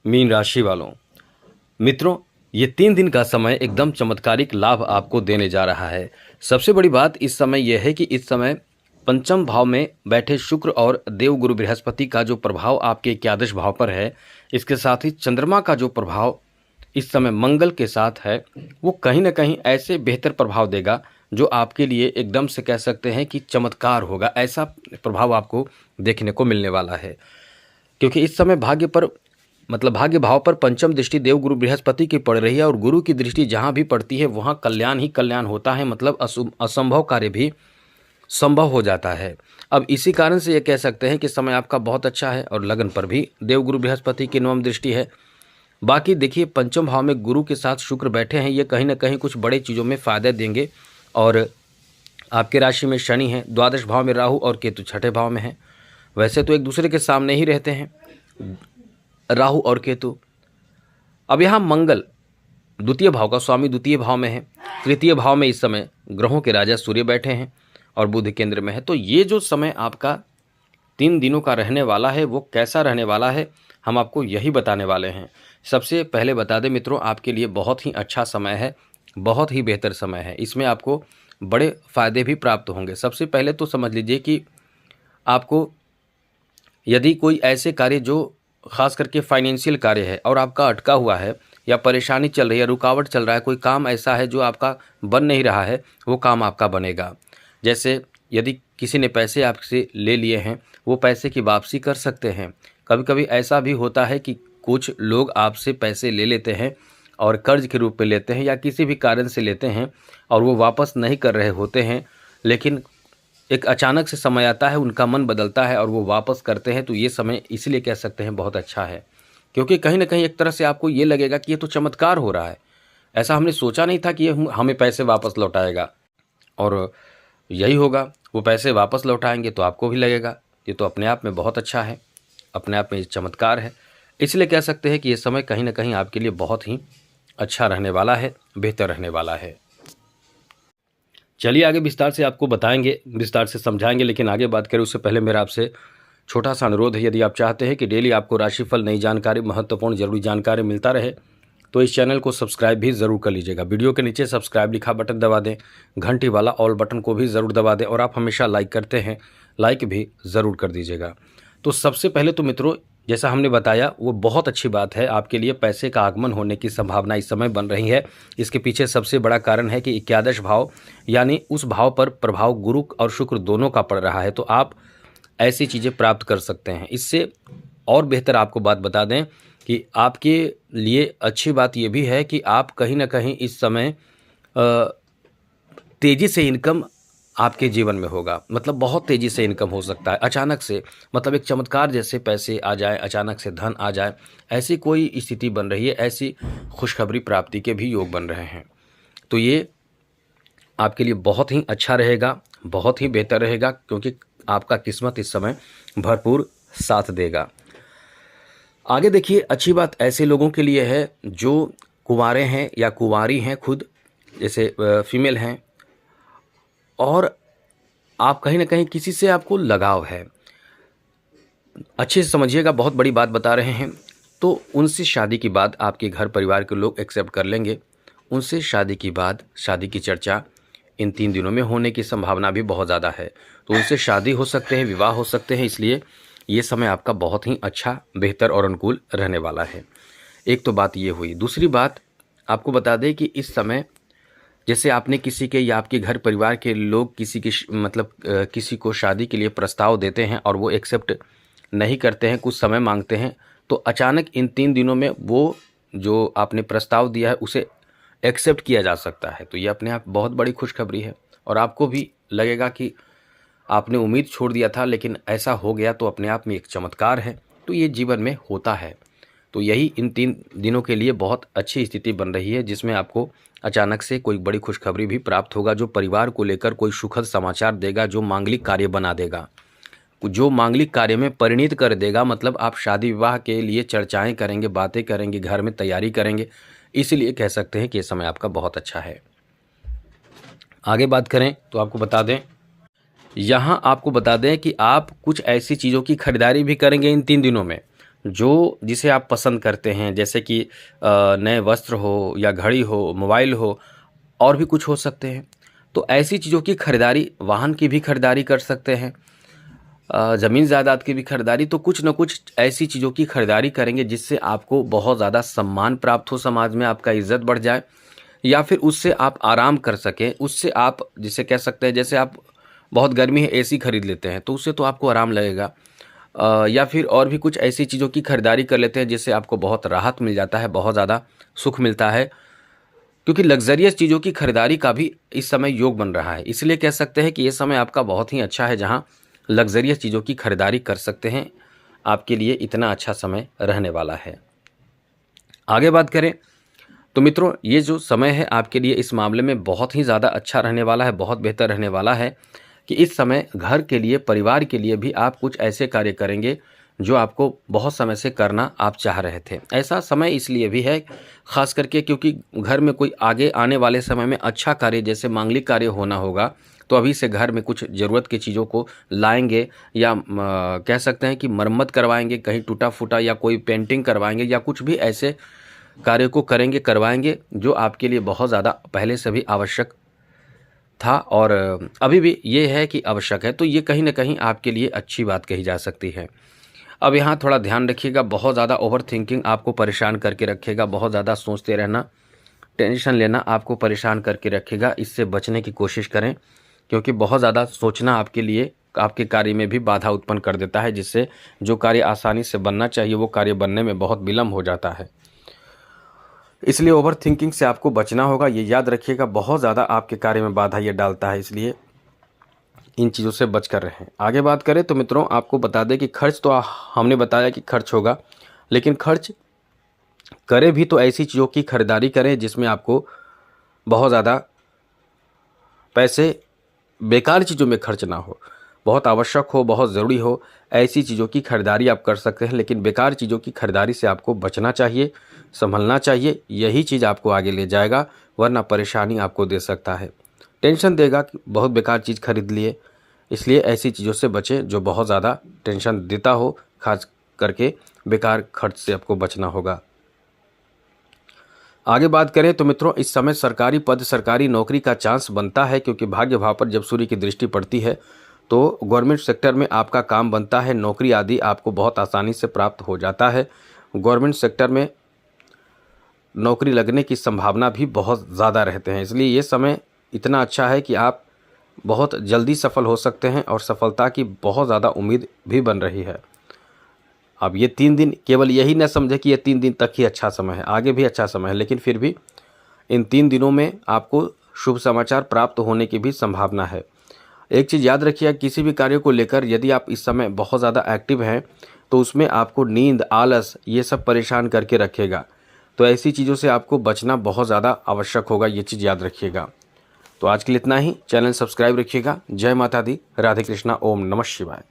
Mean राशि वालों, मित्रों, ये 3 दिन का समय एकदम चमत्कारिक लाभ आपको देने जा रहा है। सबसे बड़ी बात इस समय यह है कि इस समय पंचम भाव में बैठे शुक्र और देवगुरु बृहस्पति का जो प्रभाव आपके एकादश भाव पर है, इसके साथ ही चंद्रमा का जो प्रभाव इस समय मंगल के साथ है, वो कहीं ना कहीं ऐसे बेहतर प्रभाव देगा जो आपके लिए एकदम से कह सकते हैं कि चमत्कार होगा। ऐसा प्रभाव आपको देखने को मिलने वाला है, क्योंकि इस समय भाग्य पर भाग्य भाव पर पंचम दृष्टि देव गुरु बृहस्पति की पड़ रही है और गुरु की दृष्टि जहाँ भी पड़ती है वहाँ कल्याण ही कल्याण होता है, मतलब असंभव कार्य भी संभव हो जाता है। अब इसी कारण से ये कह सकते हैं कि समय आपका बहुत अच्छा है और लगन पर भी देवगुरु बृहस्पति की नवम दृष्टि है। बाकी देखिए, पंचम भाव में गुरु के साथ शुक्र बैठे हैं, ये कहीं ना कहीं कुछ बड़े चीज़ों में फ़ायदे देंगे। और आपके राशि में शनि है, द्वादश भाव में राहु और केतु छठे भाव में है। वैसे तो एक दूसरे के सामने ही रहते हैं राहु और केतु। अब यहाँ मंगल द्वितीय भाव का स्वामी द्वितीय भाव में है, तृतीय भाव में इस समय ग्रहों के राजा सूर्य बैठे हैं और बुध केंद्र में है। तो ये जो समय आपका 3 दिनों का रहने वाला है वो कैसा रहने वाला है, हम आपको यही बताने वाले हैं। सबसे पहले बता दें मित्रों, आपके लिए बहुत ही अच्छा समय है, बहुत ही बेहतर समय है। इसमें आपको बड़े फ़ायदे भी प्राप्त होंगे। सबसे पहले तो समझ लीजिए कि आपको यदि कोई ऐसे कार्य जो खास करके फाइनेंशियल कार्य है और आपका अटका हुआ है या परेशानी चल रही है, रुकावट चल रहा है, कोई काम ऐसा है जो आपका बन नहीं रहा है, वो काम आपका बनेगा। जैसे यदि किसी ने पैसे आपसे ले लिए हैं, वो पैसे की वापसी कर सकते हैं। कभी कभी ऐसा भी होता है कि कुछ लोग आपसे पैसे ले लेते हैं और कर्ज के रूप में लेते हैं या किसी भी कारण से लेते हैं और वो वापस नहीं कर रहे होते हैं, लेकिन एक अचानक से समय आता है, उनका मन बदलता है और वो वापस करते हैं। तो ये समय इसलिए कह सकते हैं बहुत अच्छा है, क्योंकि कहीं ना कहीं एक तरह से आपको ये लगेगा कि ये तो चमत्कार हो रहा है। ऐसा हमने सोचा नहीं था कि ये हमें पैसे वापस लौटाएगा, और यही होगा, वो पैसे वापस लौटाएंगे तो आपको भी लगेगा ये तो अपने आप में बहुत अच्छा है, अपने आप में चमत्कार है। इसलिए कह सकते हैं कि ये समय कहीं ना कहीं आपके लिए बहुत ही अच्छा रहने वाला है, बेहतर रहने वाला है। चलिए आगे विस्तार से आपको बताएंगे, विस्तार से समझाएंगे, लेकिन आगे बात करें उससे पहले मेरा आपसे छोटा सा अनुरोध है। यदि आप चाहते हैं कि डेली आपको राशिफल, नई जानकारी, महत्वपूर्ण जरूरी जानकारी मिलता रहे तो इस चैनल को सब्सक्राइब भी ज़रूर कर लीजिएगा। वीडियो के नीचे सब्सक्राइब लिखा बटन दबा दें, घंटी वाला ऑल बटन को भी ज़रूर दबा दें, और आप हमेशा लाइक करते हैं, लाइक भी ज़रूर कर दीजिएगा। तो सबसे पहले तो मित्रों, जैसा हमने बताया वो बहुत अच्छी बात है, आपके लिए पैसे का आगमन होने की संभावना इस समय बन रही है। इसके पीछे सबसे बड़ा कारण है कि एकादश भाव यानी उस भाव पर प्रभाव गुरु और शुक्र दोनों का पड़ रहा है, तो आप ऐसी चीज़ें प्राप्त कर सकते हैं। इससे और बेहतर आपको बात बता दें कि आपके लिए अच्छी बात यह भी है कि आप कहीं ना कहीं इस समय तेज़ी से इनकम आपके जीवन में होगा, मतलब बहुत तेज़ी से इनकम हो सकता है अचानक से, मतलब एक चमत्कार जैसे पैसे आ जाए, अचानक से धन आ जाए, ऐसी कोई स्थिति बन रही है, ऐसी खुशखबरी प्राप्ति के भी योग बन रहे हैं। तो ये आपके लिए बहुत ही अच्छा रहेगा, बहुत ही बेहतर रहेगा, क्योंकि आपका किस्मत इस समय भरपूर साथ देगा। आगे देखिए, अच्छी बात ऐसे लोगों के लिए है जो कुंवारे हैं या कुंवारी हैं खुद, जैसे फीमेल हैं, और आप कहीं ना कहीं किसी से आपको लगाव है। अच्छे से समझिएगा, बहुत बड़ी बात बता रहे हैं। तो उनसे शादी की बात आपके घर परिवार के लोग एक्सेप्ट कर लेंगे। उनसे शादी की बात, शादी की चर्चा इन 3 दिनों में होने की संभावना भी बहुत ज़्यादा है। तो उनसे शादी हो सकते हैं, विवाह हो सकते हैं, इसलिए ये समय आपका बहुत ही अच्छा, बेहतर और अनुकूल रहने वाला है। एक तो बात ये हुई। दूसरी बात आपको बता दें कि इस समय जैसे आपने किसी के या आपके घर परिवार के लोग किसी की किसी को शादी के लिए प्रस्ताव देते हैं और वो एक्सेप्ट नहीं करते हैं, कुछ समय मांगते हैं, तो अचानक इन 3 दिनों में वो जो आपने प्रस्ताव दिया है उसे एक्सेप्ट किया जा सकता है। तो ये अपने आप बहुत बड़ी खुशखबरी है, और आपको भी लगेगा कि आपने उम्मीद छोड़ दिया था लेकिन ऐसा हो गया, तो अपने आप में एक चमत्कार है। तो ये जीवन में होता है। तो यही इन 3 दिनों के लिए बहुत अच्छी स्थिति बन रही है, जिसमें आपको अचानक से कोई बड़ी खुशखबरी भी प्राप्त होगा, जो परिवार को लेकर कोई सुखद समाचार देगा, जो मांगलिक कार्य बना देगा, जो मांगलिक कार्य में परिणित कर देगा। मतलब आप शादी विवाह के लिए चर्चाएं करेंगे, बातें करेंगे, घर में तैयारी करेंगे। इसलिए कह सकते हैं कि ये समय आपका बहुत अच्छा है। आगे बात करें तो आपको बता दें, यहाँ आपको बता दें कि आप कुछ ऐसी चीज़ों की खरीदारी भी करेंगे इन 3 दिनों में जो जिसे आप पसंद करते हैं, जैसे कि नए वस्त्र हो या घड़ी हो, मोबाइल हो और भी कुछ हो सकते हैं। तो ऐसी चीज़ों की खरीदारी, वाहन की भी खरीदारी कर सकते हैं, ज़मीन जायदाद की भी खरीदारी। तो कुछ न कुछ ऐसी चीज़ों की खरीदारी करेंगे जिससे आपको बहुत ज़्यादा सम्मान प्राप्त हो, समाज में आपका इज़्ज़त बढ़ जाए, या फिर उससे आप आराम कर सकें। उससे आप जिसे कह सकते हैं, जैसे आप बहुत गर्मी है एसी खरीद लेते हैं तो उससे तो आपको आराम लगेगा, या फिर और भी कुछ ऐसी चीज़ों की खरीदारी कर लेते हैं जिससे आपको बहुत राहत मिल जाता है, बहुत ज़्यादा सुख मिलता है। क्योंकि लग्ज़रियस चीज़ों की खरीदारी का भी इस समय योग बन रहा है, इसलिए कह सकते हैं कि ये समय आपका बहुत ही अच्छा है जहाँ लग्ज़रियस चीज़ों की खरीदारी कर सकते हैं। आपके लिए इतना अच्छा समय रहने वाला है। आगे बात करें तो मित्रों, ये जो समय है आपके लिए इस मामले में बहुत ही ज़्यादा अच्छा रहने वाला है, बहुत बेहतर रहने वाला है कि इस समय घर के लिए, परिवार के लिए भी आप कुछ ऐसे कार्य करेंगे जो आपको बहुत समय से करना आप चाह रहे थे। ऐसा समय इसलिए भी है ख़ास करके क्योंकि घर में कोई आगे आने वाले समय में अच्छा कार्य, जैसे मांगलिक कार्य होना होगा, तो अभी से घर में कुछ ज़रूरत की चीज़ों को लाएंगे, या कह सकते हैं कि मरम्मत करवाएंगे, कहीं टूटा फूटा या कोई पेंटिंग करवाएंगे, या कुछ भी ऐसे कार्य को करेंगे, करवाएंगे जो आपके लिए बहुत ज़्यादा पहले से भी आवश्यक था और अभी भी ये है कि आवश्यक है। तो ये कहीं ना कहीं आपके लिए अच्छी बात कही जा सकती है। अब यहाँ थोड़ा ध्यान रखिएगा, बहुत ज़्यादा ओवर थिंकिंग आपको परेशान करके रखेगा, बहुत ज़्यादा सोचते रहना, टेंशन लेना आपको परेशान करके रखेगा। इससे बचने की कोशिश करें, क्योंकि बहुत ज़्यादा सोचना आपके लिए, आपके कार्य में भी बाधा उत्पन्न कर देता है, जिससे जो कार्य आसानी से बनना चाहिए वो कार्य बनने में बहुत विलम्ब हो जाता है। इसलिए ओवर थिंकिंग से आपको बचना होगा, ये याद रखिएगा। बहुत ज़्यादा आपके कार्य में बाधा ये डालता है, इसलिए इन चीज़ों से बच कर रहें। आगे बात करें तो मित्रों, आपको बता दें कि खर्च तो हमने बताया कि खर्च होगा, लेकिन खर्च करें भी तो ऐसी चीज़ों की खरीदारी करें जिसमें आपको बहुत ज़्यादा पैसे बेकार चीज़ों में खर्च ना हो। बहुत आवश्यक हो, बहुत ज़रूरी हो, ऐसी चीज़ों की खरीदारी आप कर सकते हैं, लेकिन बेकार चीज़ों की खरीदारी से आपको बचना चाहिए, संभलना चाहिए। यही चीज़ आपको आगे ले जाएगा, वरना परेशानी आपको दे सकता है, टेंशन देगा कि बहुत बेकार चीज़ खरीद लिए। इसलिए ऐसी चीज़ों से बचें जो बहुत ज़्यादा टेंशन देता हो, खास करके बेकार खर्च से आपको बचना होगा। आगे बात करें तो मित्रों, इस समय सरकारी पद, सरकारी नौकरी का चांस बनता है, क्योंकि भाग्य भाव पर जब सूर्य की दृष्टि पड़ती है तो गवर्नमेंट सेक्टर में आपका काम बनता है, नौकरी आदि आपको बहुत आसानी से प्राप्त हो जाता है। गवर्नमेंट सेक्टर में नौकरी लगने की संभावना भी बहुत ज़्यादा रहते हैं, इसलिए ये समय इतना अच्छा है कि आप बहुत जल्दी सफल हो सकते हैं और सफलता की बहुत ज़्यादा उम्मीद भी बन रही है। अब ये 3 दिन, केवल यही न समझे कि ये 3 दिन तक ही अच्छा समय है, आगे भी अच्छा समय है, लेकिन फिर भी इन 3 दिनों में आपको शुभ समाचार प्राप्त होने की भी संभावना है। एक चीज़ याद रखिए, किसी भी कार्य को लेकर यदि आप इस समय बहुत ज़्यादा एक्टिव हैं तो उसमें आपको नींद, आलस ये सब परेशान करके रखेगा। तो ऐसी चीज़ों से आपको बचना बहुत ज़्यादा आवश्यक होगा, ये चीज़ याद रखिएगा। तो आज के लिए इतना ही। चैनल सब्सक्राइब रखिएगा। जय माता दी, राधे कृष्णा, ओम नमः शिवाय।